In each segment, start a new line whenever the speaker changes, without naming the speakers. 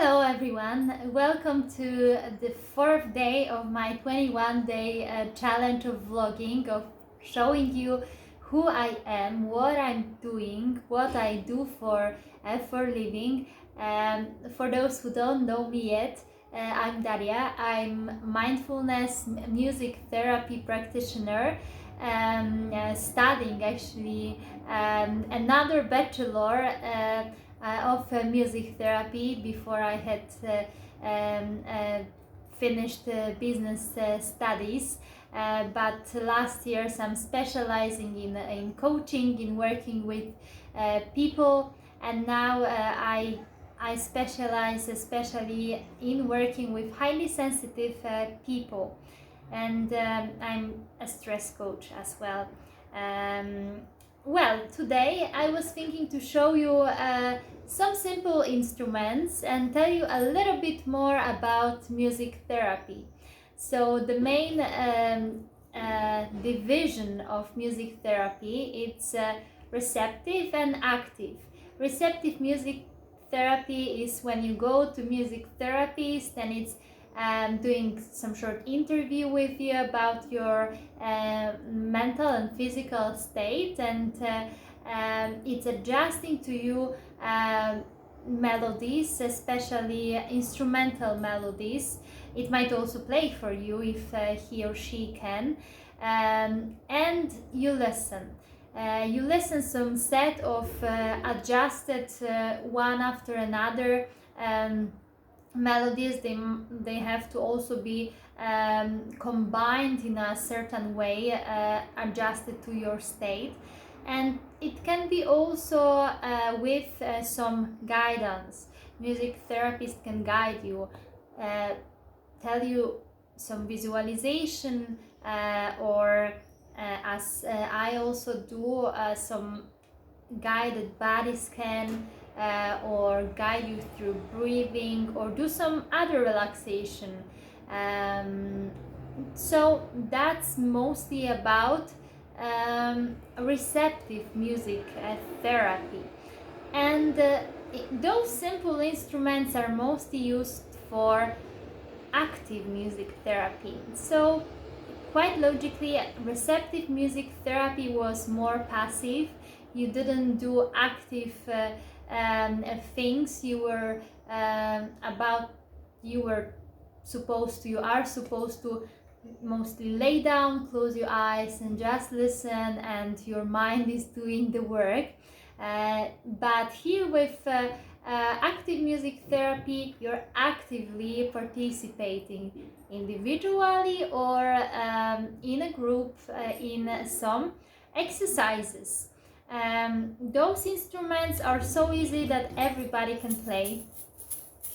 Hello everyone, welcome to the fourth day of my 21-day challenge of vlogging, of showing you who I am, what I'm doing, what I do for living. For those who don't know me yet, I'm Daria. I'm mindfulness music therapy practitioner, studying actually another bachelor of music therapy before I had finished business studies. But last year I'm specializing in coaching, in working with people, and now I specialize especially in working with highly sensitive people, and I'm a stress coach as well. Well, today I was thinking to show you some simple instruments and tell you a little bit more about music therapy. So the main division of music therapy, it's receptive and active. Receptive music therapy is when you go to music therapist and it's doing some short interview with you about your mental and physical state, and it's adjusting to you melodies, especially instrumental melodies. It might also play for you if he or she can, and you listen. You listen some set of adjusted one after another melodies. They have to also be combined in a certain way, adjusted to your state, and it can be also with some guidance. Music therapist can guide you, tell you some visualization, or as I also do some guided body scan, or guide you through breathing, or do some other relaxation. So that's mostly about receptive music therapy, and those simple instruments are mostly used for active music therapy. So quite logically, receptive music therapy was more passive. You didn't do active things. You were you are supposed to mostly lay down, close your eyes and just listen, and your mind is doing the work. But here with active music therapy, you're actively participating individually or in a group in some exercises. Those instruments are so easy that everybody can play.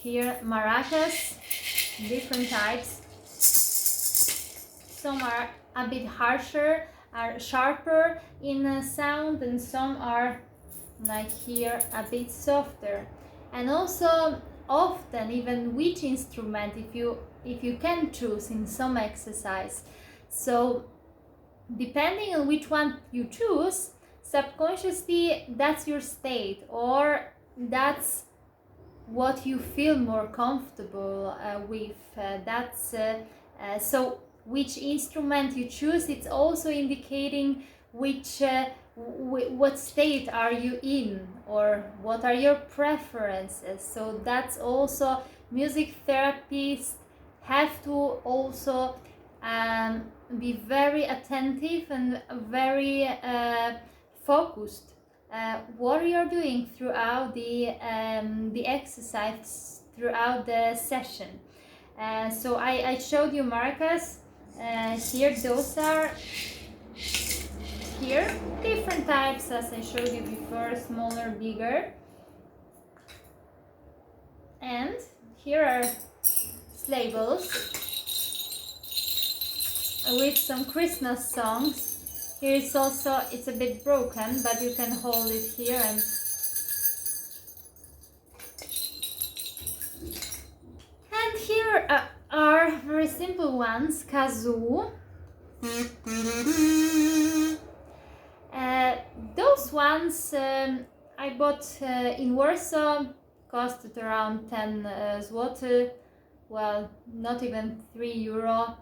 Here, maracas, different types. Some are a bit harsher, are sharper in sound, and some are, like here, a bit softer. And also often even which instrument, if you can choose in some exercise. So depending on which one you choose, subconsciously that's your state, or that's what you feel more comfortable with. So which instrument you choose, it's also indicating what state are you in, or what are your preferences. So that's also, music therapists have to also be very attentive and very focused what you're doing throughout the exercise, throughout the session. So I showed you maracas. Here, those are here different types, as I showed you before, smaller, bigger. And here are labels with some Christmas songs. Here it's also, it's a bit broken, but you can hold it here. And here are very simple ones, kazoo. Those ones I bought in Warsaw costed around 10 zloty, well, not even €3,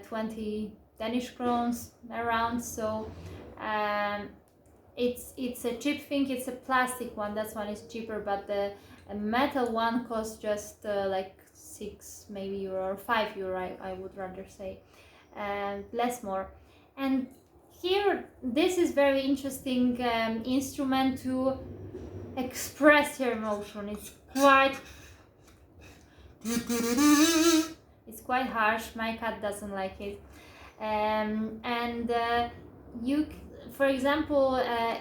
20 Danish crowns around. So it's a cheap thing. It's a plastic one, that one is cheaper, but the metal one costs just like 6 maybe euro or 5 euro, I would rather say, less more. And here, this is very interesting instrument to express your emotion. It's quite harsh. My cat doesn't like it. You, for example,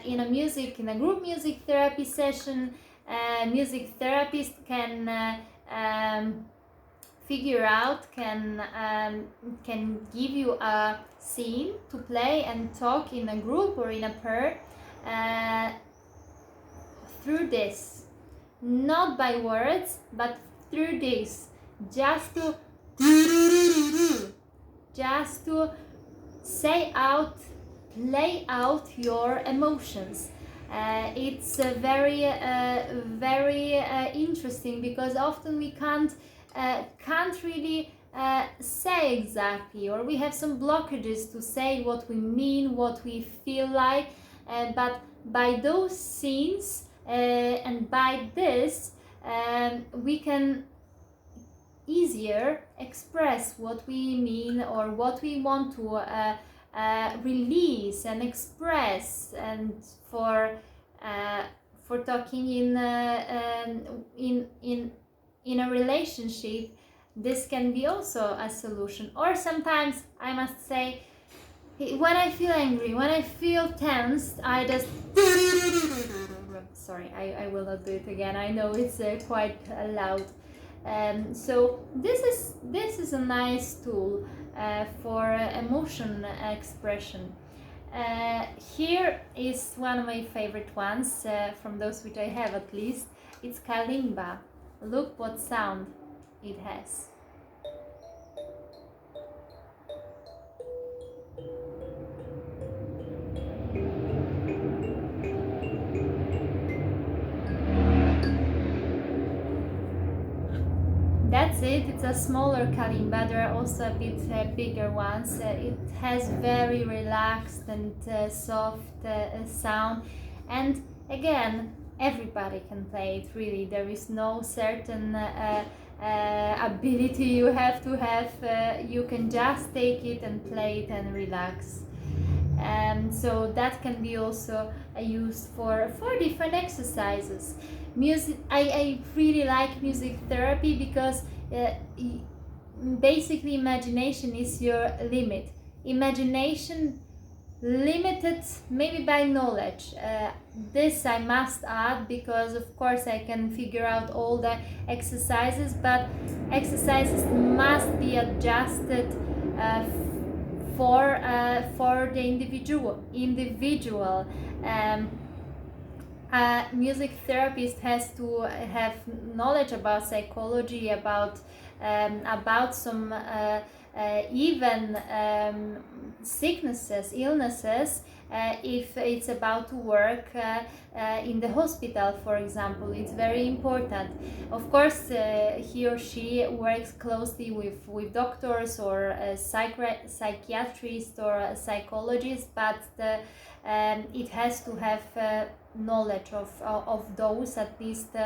in a group music therapy session, music therapist can figure out, can give you a scene to play and talk in a group or in a pair through this, not by words, but through this, just to say out, play out your emotions. It's very interesting, because often we can't really say exactly, or we have some blockages to say what we mean, what we feel like, but by those scenes and by this we can easier express what we mean or what we want to release and express. And for talking in a relationship, this can be also a solution. Or sometimes, I must say, when I feel angry, when I feel tensed, I just sorry, I will not do it again. I know it's quite loud. So this is a nice tool for emotion expression. Here is one of my favorite ones, from those which I have at least. It's kalimba. Look what sound it has. That's it. It's a smaller kalimba. There are also a bit bigger ones. It has very relaxed and soft sound. And again, everybody can play it, really. There is no certain ability you have to have. You can just take it and play it and relax. So that can be also used for different exercises. Music, I really like music therapy, because basically imagination is your limit. Imagination limited maybe by knowledge. This I must add, because of course I can figure out all the exercises, but exercises must be adjusted for the individual. Music therapist has to have knowledge about psychology, about some even sicknesses, illnesses, if it's about to work in the hospital, for example. It's very important. Of course, he or she works closely with doctors or psychiatrists or psychologists, but it has to have knowledge of those, at least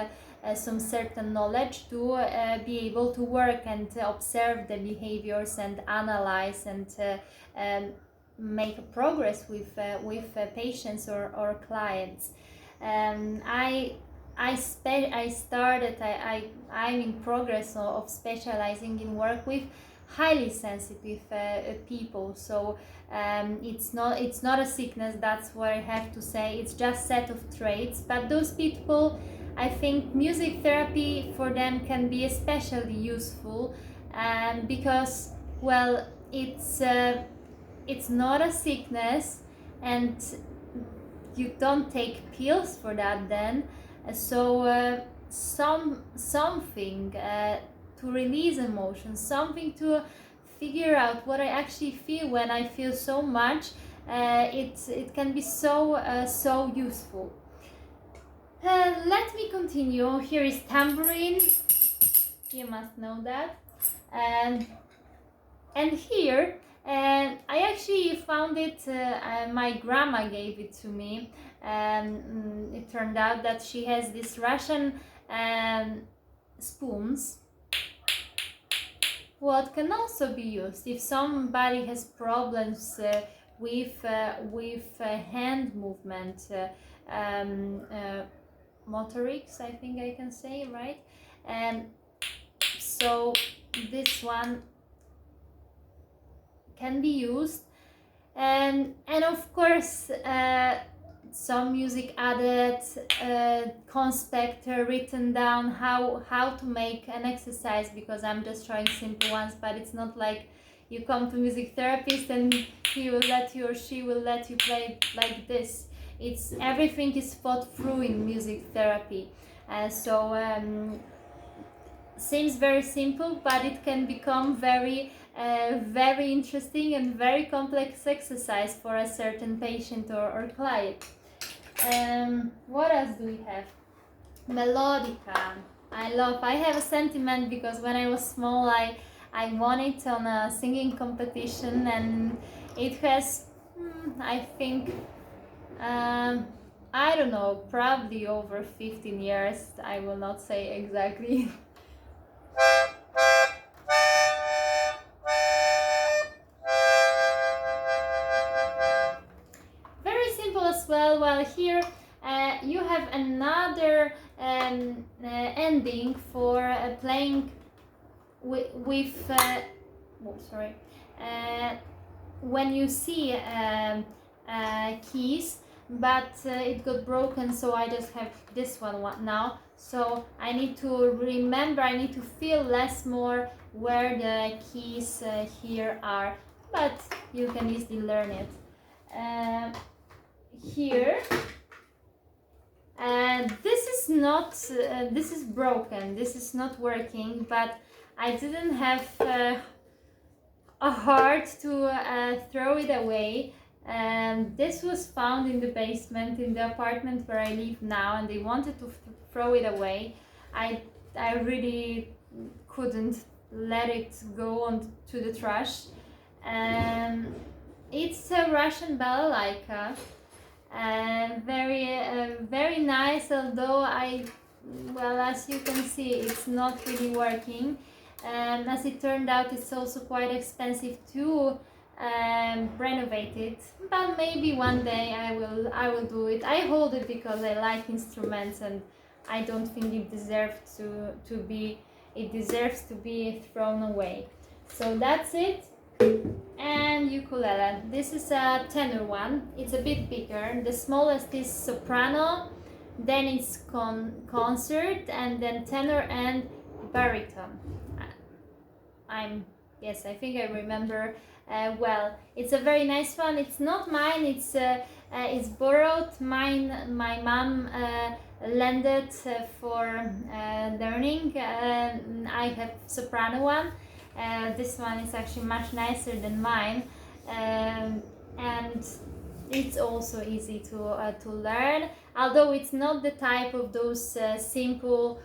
some certain knowledge, to be able to work and observe the behaviors and analyze and make progress with patients or clients. I'm in progress of specializing in work with highly sensitive people. So it's not a sickness, that's what I have to say. It's just set of traits. But those people, I think music therapy for them can be especially useful, because, well, it's not a sickness, and you don't take pills for that then. So something to release emotions, something to figure out what I actually feel when I feel so much. It can be so useful. Let me continue. Here is tambourine. You must know that. And here, I actually found it, my grandma gave it to me. It turned out that she has these Russian spoons, what can also be used if somebody has problems with hand movement, motorics, I think I can say, right? And so this one can be used, and of course some music added, conspect written down how to make an exercise, because I'm just trying simple ones, but it's not like you come to music therapist and he will let you or she will let you play like this. It's everything is thought through in music therapy, so seems very simple, but it can become very very interesting and very complex exercise for a certain patient or client. What else do we have? Melodica. I have a sentiment, because when I was small I won it on a singing competition, and it has I think I don't know, probably over 15 years. I will not say exactly. Very simple as well. Well, here you have another ending for playing with oh, sorry, when you see keys, but it got broken, so I just have this one now. So I need to remember, I need to feel less more where the keys here are, but you can easily learn it. Here, this is not this is broken, this is not working, but I didn't have a heart to throw it away. This was found in the basement in the apartment where I live now, and they wanted to throw it away. I really couldn't let it go on to the trash. It's a Russian balalaika. Very nice, although well, as you can see, it's not really working, and as it turned out, it's also quite expensive to renovate it, but maybe one day I will do it. I hold it because I like instruments, and I don't think it deserves to be thrown away. So that's it. And ukulele. This is a tenor one. It's a bit bigger. The smallest is soprano, then it's concert, and then tenor and baritone. Yes, I think I remember well. It's a very nice one. It's not mine. It's borrowed. My mom lended for learning. I have soprano one. This one is actually much nicer than mine, and it's also easy to learn, although it's not the type of those simple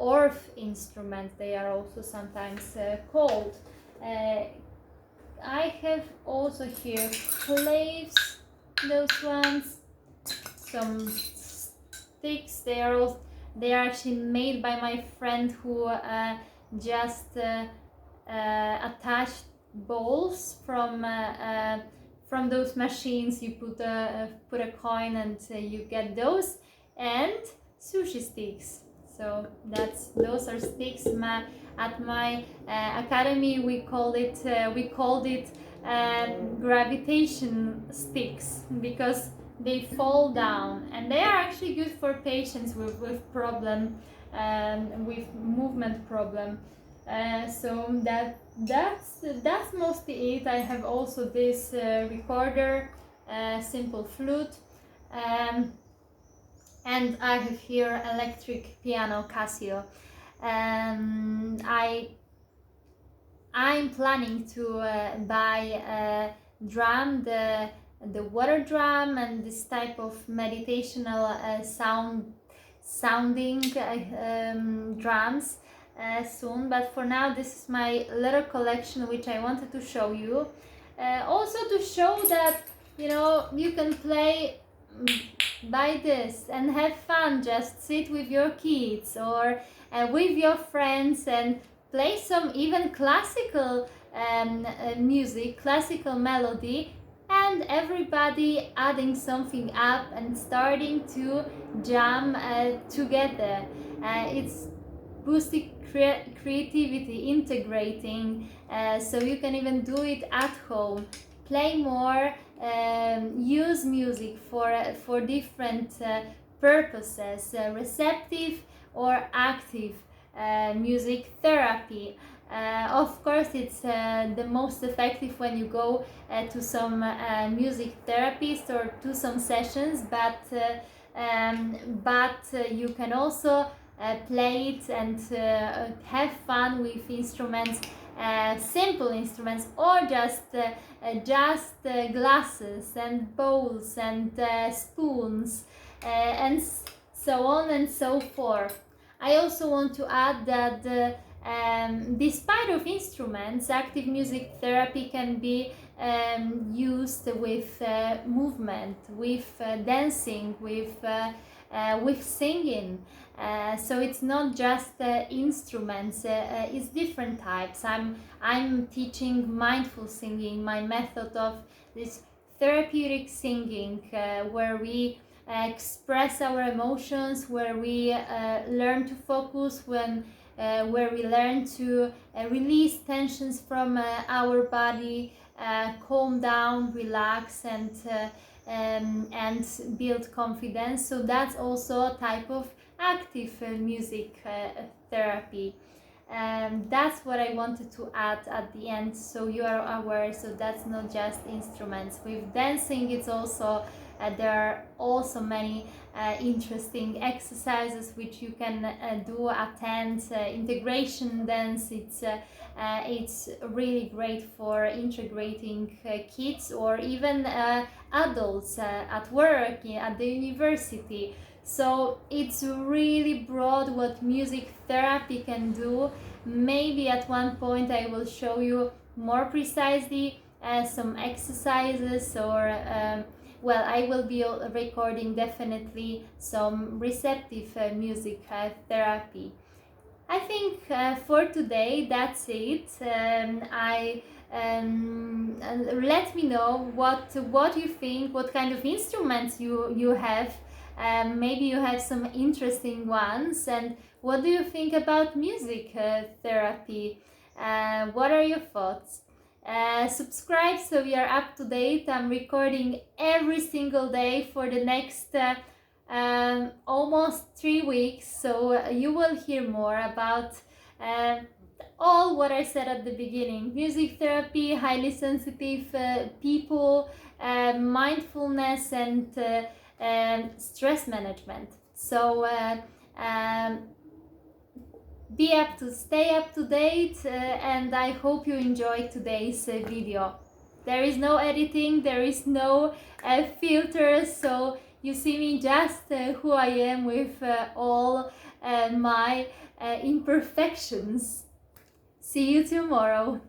orff instruments they are also sometimes called. I have also here claves, those ones, some sticks. They are actually made by my friend who just attached balls from those machines. You put a coin and you get those, and sushi sticks. So those are sticks. At my academy we called it gravitation sticks, because they fall down, and they are actually good for patients with movement problem. So that's mostly it. I have also this recorder, simple flute, and I have here electric piano Casio. I'm planning to buy a drum, the water drum, and this type of meditational sound sounding drums soon, but for now this is my little collection which I wanted to show you. Also to show that, you know, you can play by this and have fun. Just sit with your kids or with your friends and play some even classical music, classical melody, and everybody adding something up and starting to jam together. It's boosting creativity, integrating, so you can even do it at home. Play more, use music for different purposes, receptive or active music therapy. Of course, it's the most effective when you go to some music therapist or to some sessions, but you can also play it and have fun with instruments, simple instruments, or just glasses and bowls and spoons, and so on and so forth. I also want to add that despite of instruments, active music therapy can be used with movement, with dancing, with singing. So it's not just instruments, it's different types. I'm teaching mindful singing, my method of this therapeutic singing, where we express our emotions, where we learn to focus, where we learn to release tensions from our body, calm down, relax, and build confidence. So that's also a type of active music therapy. That's what I wanted to add at the end, so you are aware. So that's not just instruments. With dancing, it's also there are also many interesting exercises which you can do, attend. Integration dance, it's really great for integrating kids or even adults at work, at the university. So it's really broad what music therapy can do. Maybe at one point I will show you more precisely some exercises, or well, I will be recording definitely some receptive music therapy. I think for today that's it. Let me know what you think, what kind of instruments you have. Maybe you have some interesting ones, and what do you think about music therapy? What are your thoughts? Subscribe so we are up to date. I'm recording every single day for the next almost 3 weeks, so you will hear more about all what I said at the beginning: music therapy, highly sensitive people, mindfulness, and stress management. So stay up to date, and I hope you enjoyed today's video. There is no editing, there is no filters, so you see me just who I am, with all my imperfections. See you tomorrow.